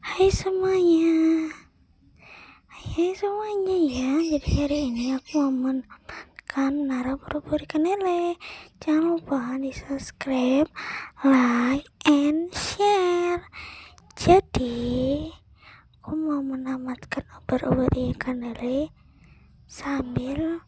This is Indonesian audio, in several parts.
Hai semuanya, ya. Jadi hari ini aku mau menekan Nara Buru-Buru Kanele. Jangan lupa di subscribe, like, and share. Jadi aku mau menamatkan obat-obat Kanele sambil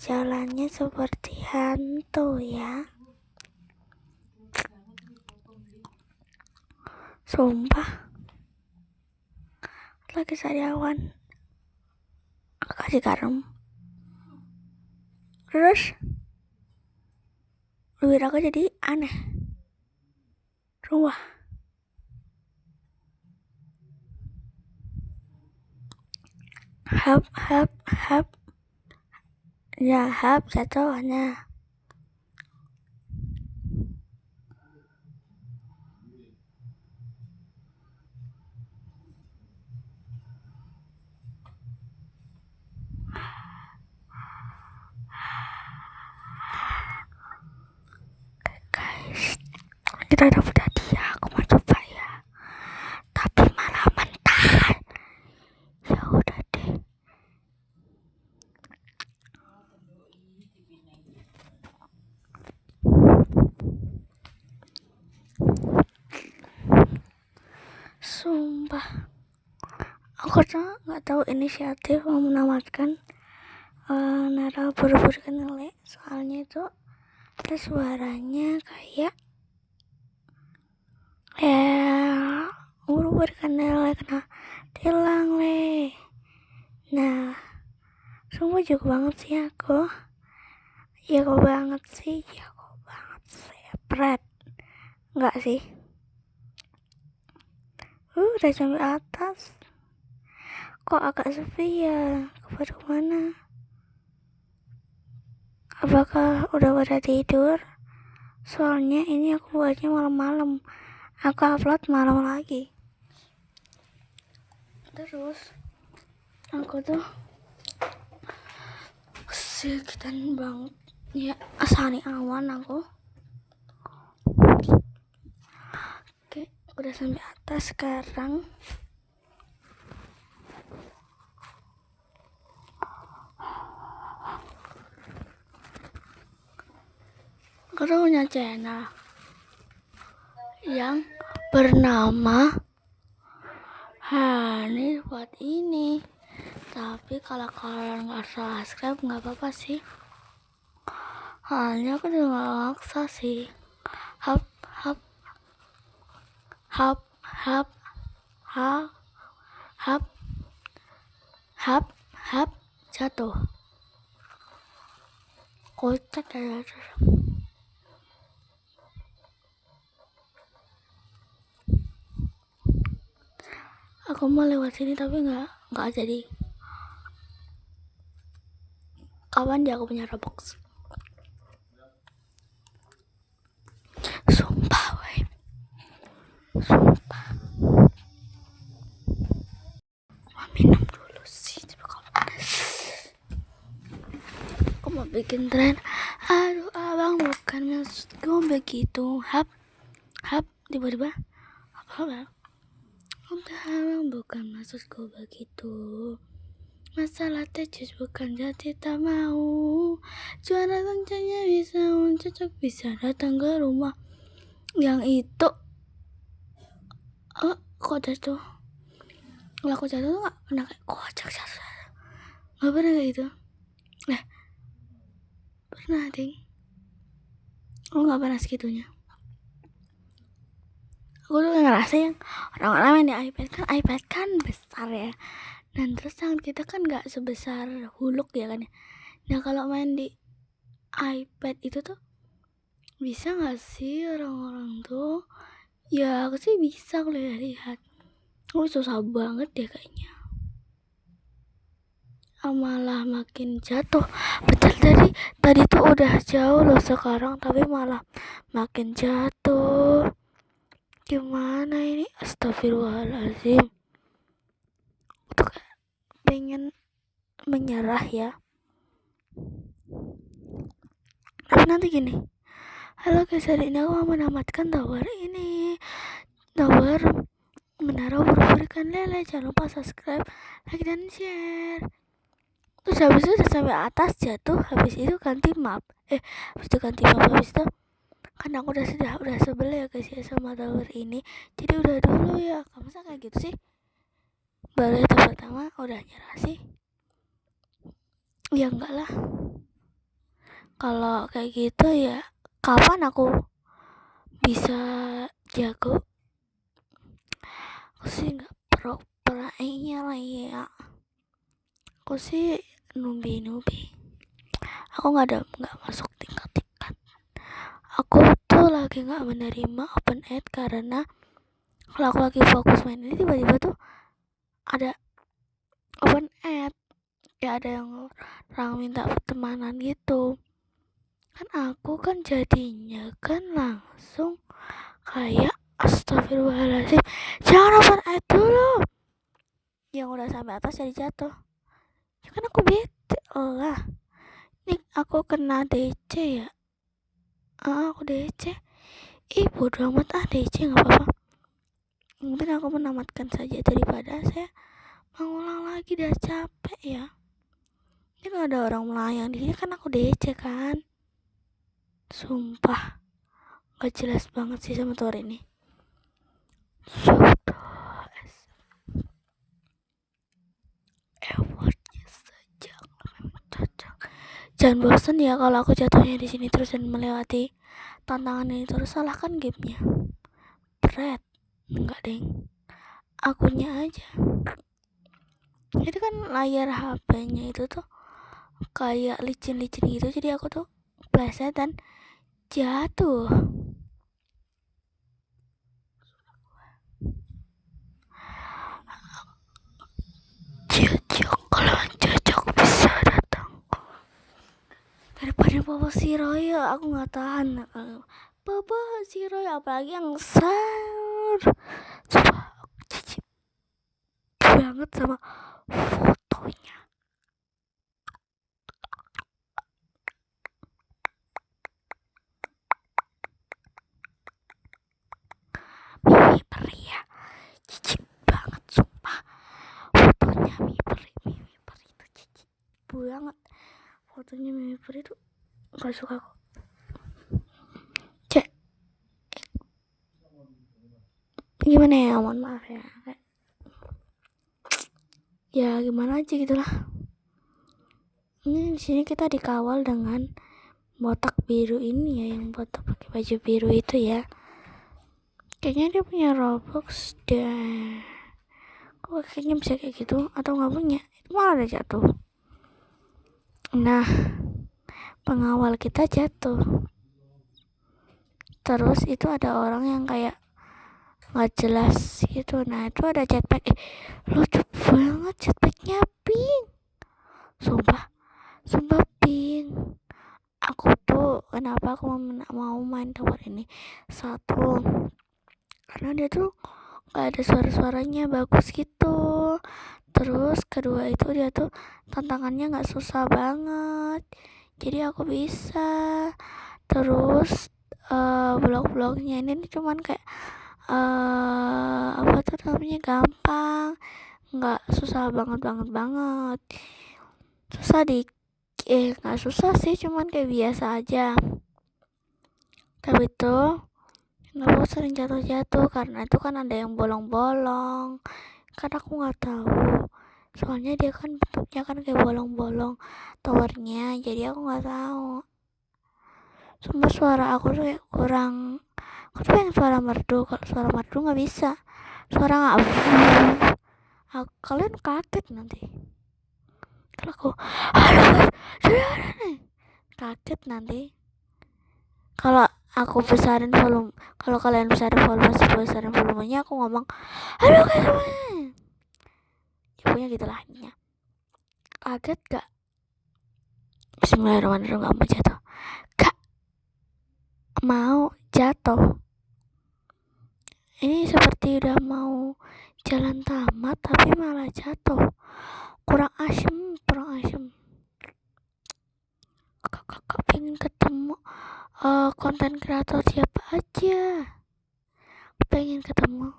jalannya seperti hantu ya. Sumpah lagi sariawan kasih garam terus bibir aku jadi aneh. Rumah hap ya, jatuhnya. Guys, kita dapat hadiah. Aku mau coba ya, tapi malah mentah. Ya udah deh. Sumpah aku tuh nggak tahu inisiatif mau menamatkan Nara Buru-Buru Kanele, soalnya itu suaranya kayak Buru-Buru Kanele kena tilang le. Nah, sumpah jago banget sih aku. Jago banget sih. Pret. Enggak sih. Udah sampai atas. Kok agak sepi ya? Kepada mana? Apakah udah pada tidur? Soalnya ini aku buatnya malam-malam. Aku upload malam lagi. Terus aku tuh sekitan banget ya, asani awan aku. Oke, udah sampai atas sekarang. Aku tuh punya channel yang bernama Hani buat ini. Tapi kalau kalian nggak subscribe nggak apa-apa sih. Hanya aku juga nggak maksa sih. Hap hap hap hap hap hap hap hap jatuh. Kocak ya. Aku mau lewat sini tapi nggak jadi. Kawan dia aku punya Roblox. Sumpah weh. Sumpah. Mau minum dulu sih. Aku mau bikin tren. Aduh abang, bukan maksudku begitu. Hap tiba-tiba apa? Udah abang, bukan maksudku begitu. Masalah tejus bukan jati tak mau. Juara rencanya bisa cocok, bisa datang ke rumah. Yang itu kok jatuh? Kalau aku jatuh tuh gak pernah kayak kocak jatuh. Gak pernah kayak gitu. Pernah ding. Aku gak pernah segitunya. Aku tuh ngerasa yang orang-orang main di iPad kan besar ya. Dan terus tangan kita kan gak sebesar huluk ya kan ya. Nah kalau main di iPad itu tuh bisa gak sih orang-orang tuh? Ya aku sih bisa kalau lihat. Susah banget ya kayaknya. Malah makin jatuh. Betul, tadi tuh udah jauh loh sekarang, tapi malah makin jatuh. Gimana ini? Astagfirullahaladzim. Tuh kayak pengen menyerah ya. Tapi nanti gini. Halo guys, hari ini aku mau menamatkan tower ini. Tower Naro buru-buru lele, jangan lupa subscribe, like dan share. Terus habis itu udah sampai atas jatuh, habis itu ganti map. Habis itu ganti map, habis itu kan aku udah sebel ya guys ya sama tower ini. Jadi udah dulu ya, masa kayak gitu sih. Baru itu pertama udah nyerah sih. Ya enggak lah. Kalau kayak gitu ya kapan aku bisa jago? Aku sih nggak pro-pro-nya lah ya. Aku sih nubi. Aku nggak masuk tingkat. Aku tuh lagi nggak menerima open aid karena kalau aku lagi fokus main ini tiba-tiba tuh ada open aid, ya ada yang orang minta pertemanan gitu. Kan aku kan jadinya kan langsung kayak astagfirullahaladzim, jangan open aid dulu. Yang udah sampai atas jadi jatuh. Ya kan aku bete lah. Ini aku kena DC ya. Aku DC. Bodo amat DC nggak apa-apa. Mungkin aku menamatkan saja daripada saya mengulang lagi, dah capek ya. Ini kalau ada orang melayang di sini kan aku DC kan. Sumpah gak jelas banget sih sama Tor ini. Effortnya saja cocok. Jangan bosan ya kalau aku jatuhnya di sini terus dan melewati tantangan ini terus. Salahkan gamenya. Berat. Enggak deng. Akunya aja. Jadi kan layar HP-nya itu tuh kayak licin-licin gitu. Jadi aku tuh pleset dan jatuh. Kalau cocok bisa datang. Daripada bawa si Roy, aku nggak tahan. Bawa si Roy apalagi yang besar. Coba aku cicip banget sama fotonya. Mimi peri ya, cicip banget sumpah. Fotonya Mimi peri itu cicip banget. Fotonya Mimi peri itu gak suka aku. Gimana ya, mohon maaf ya. Ya gimana aja gitulah. Ini di sini kita dikawal dengan botak biru ini ya, yang botak pakai baju biru itu ya. Kayaknya dia punya Robux deh. Kok kayaknya bisa kayak gitu atau nggak punya? Itu malah ada jatuh. Nah, pengawal kita jatuh. Terus itu ada orang yang kayak nggak jelas gitu. Nah itu ada jetpack. Lucu banget jetpacknya, pink. Sumpah pink. Aku tuh kenapa aku mau main tower ini? Satu, karena dia tuh gak ada suara-suaranya, bagus gitu. Terus kedua itu dia tuh tantangannya gak susah banget, jadi aku bisa. Terus blok-bloknya ini cuman kayak apa tuh namanya, gampang, nggak susah banget. Susah nggak susah sih, cuman kayak biasa aja. Tapi tuh aku sering jatuh karena itu kan ada yang bolong-bolong. Kan aku nggak tahu, soalnya dia kan bentuknya kan kayak bolong-bolong towernya, jadi aku nggak tahu. Sumpah suara aku tuh kayak kurang. Aku tuh pengen suara merdu, kalau suara merdu nggak bisa. Suara nggak kalian kaget nanti kalau aku kaget nanti kalau aku besarin volume. Kalau kalian besarin volumenya, aku ngomong halo guys semuanya, ya punya gitulah intinya. Kaget gak? Bismillahirrahmanirrahim. Gak mau jatuh. Ini seperti udah mau jalan tamat tapi malah jatuh. Kurang asem. Kakak pengen ketemu konten kreator siapa aja. Pengen ketemu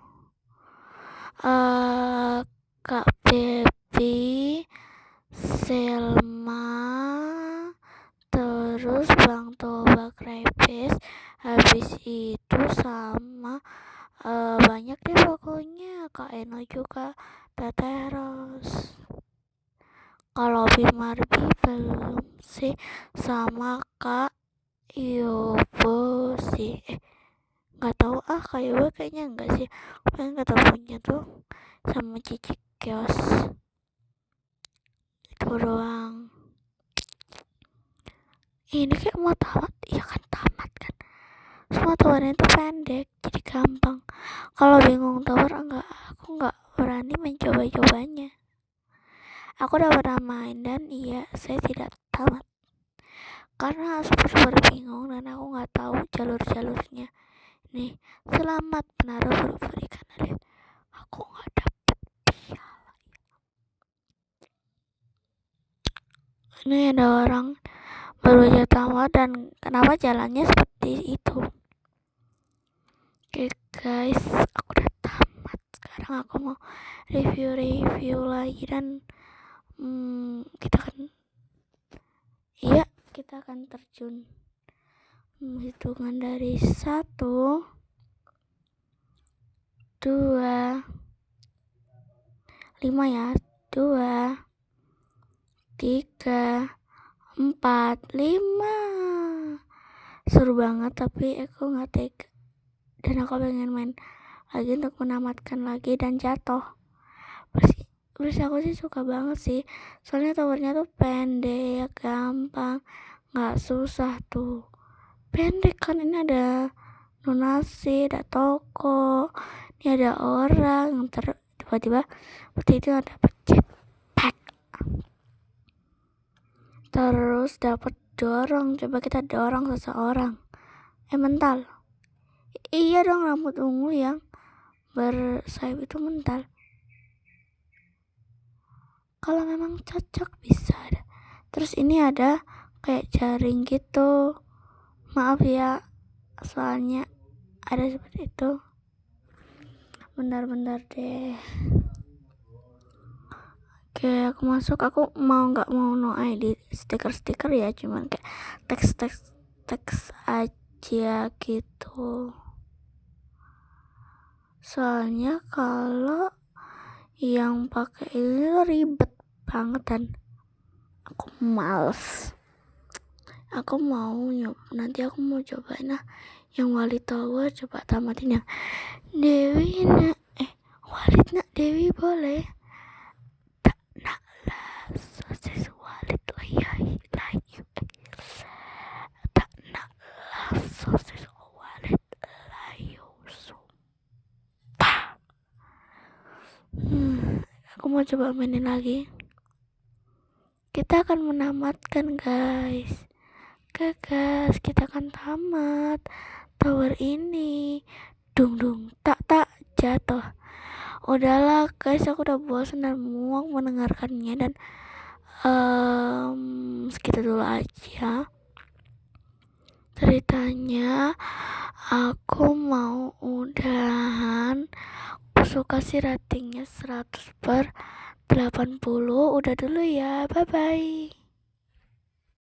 Kak Baby, Selma, terus Bang Toba Krepes, habis itu sama banyak deh pokoknya, Kak Eno juga, Teteros. Kalau Bimarbi belum sih, sama Kak Yobo sih. Nggak tahu Kak Yobo kayaknya enggak sih. Pengen ketemunya tuh sama Cici Kios. Itu doang. Ini kayak mau tamat, iya kan tamat kan. Semua tawarnya itu pendek, jadi gampang. Kalau bingung tawar aku nggak berani mencoba-cobanya. Aku udah pernah main dan iya, saya tidak tamat. Karena super bingung dan aku nggak tahu jalur-jalurnya. Nih, selamat menaruh huruf ikan alit. Aku nggak dapet piala. Ini ada orang baru aja tamat dan kenapa jalannya seperti itu. Oke guys, aku udah tamat. Sekarang aku mau review lagi dan kita akan terjun hitungan dari 1, 2, 5 ya, 2, 3, 4, 5. Seru banget tapi aku nggak tega dan aku pengen main lagi untuk menamatkan lagi dan jatuh. Bersih aku sih suka banget sih, soalnya towernya tuh pendek, gampang, nggak susah tuh. Pendek kan, ini ada donasi, ada toko, ini ada orang, tiba-tiba seperti itu ada jetpack, terus dapat dorong. Coba kita dorong seseorang, mental. Iya dong, rambut ungu yang bersayap itu mental. Kalau memang cocok bisa ada. Terus ini ada kayak jaring gitu, maaf ya soalnya ada seperti itu. Bentar deh. Oke, aku masuk. Aku nggak mau no ID stiker ya, cuman kayak teks aja gitu. Soalnya kalau yang pakai ini ribet banget dan aku males. Nanti aku mau cobain yang Wali Tower, coba tamatin yang Dewi Walid nak Dewi boleh tak nak lah sosis Walid layu tak nak lah sosis Walid layu sumpah. Aku mau coba mainin lagi. Kita akan menamatkan guys. Gagas, kita akan tamat tower ini. Dung tak jatuh. Udahlah guys, aku udah bosan dan muak mendengarkannya dan segitu dulu aja ceritanya. Aku mau udahan. Aku suka sih ratingnya 100/80. Udah dulu ya, bye bye.